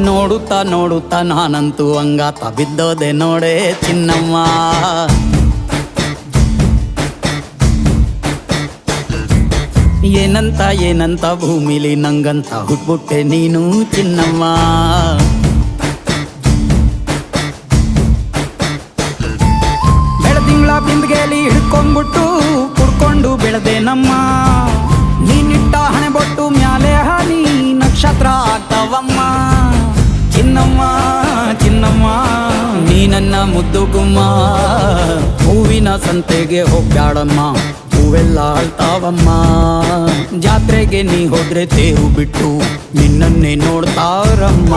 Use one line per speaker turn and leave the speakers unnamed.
ನೋಡುತ್ತಾ ನೋಡುತ್ತಾ ನಾನಂತೂ ಹಂಗಾತ ಬಿದ್ದೋದೆ ನೋಡೆ ಚಿನ್ನಮ್ಮ. ಏನಂತ ಏನಂತ ಭೂಮಿಲಿ ನಂಗಂತ ಹುಟ್ಬಿಟ್ಟೆ ನೀನು ಚಿನ್ನಮ್ಮ. ಬೆಳದಿಂಗಳ ಬಿಂದಿಗೆಲಿ ಹಿಡ್ಕೊಂಡ್ಬಿಟ್ಟು ಕುಡ್ಕೊಂಡು ಬೆಳೆದೆ ನಮ್ಮ. ನೀನಿಟ್ಟ ಹಣೆ ಬೊಟ್ಟು ಮ್ಯಾಲೆ ಹನಿ ನಕ್ಷತ್ರ ಆಗ್ತಾವಮ್ಮ. ಚಿನ್ನಮ್ಮ ಚಿನ್ನಮ್ಮ ನೀ ನನ್ನ ಮುದ್ದು ಗುಮ್ಮ. ಹೂವಿನ ಸಂತೆಗೆ ಹೋಗ್ಯಾಡಮ್ಮ, ಹೂವೆಲ್ಲ ಅಳ್ತಾವಮ್ಮ. ಜಾತ್ರೆಗೆ ನೀ ಹೋದ್ರೆ ತೇರು ಬಿಟ್ಟು ನಿನ್ನನ್ನೇ ನೋಡ್ತಾರಮ್ಮ.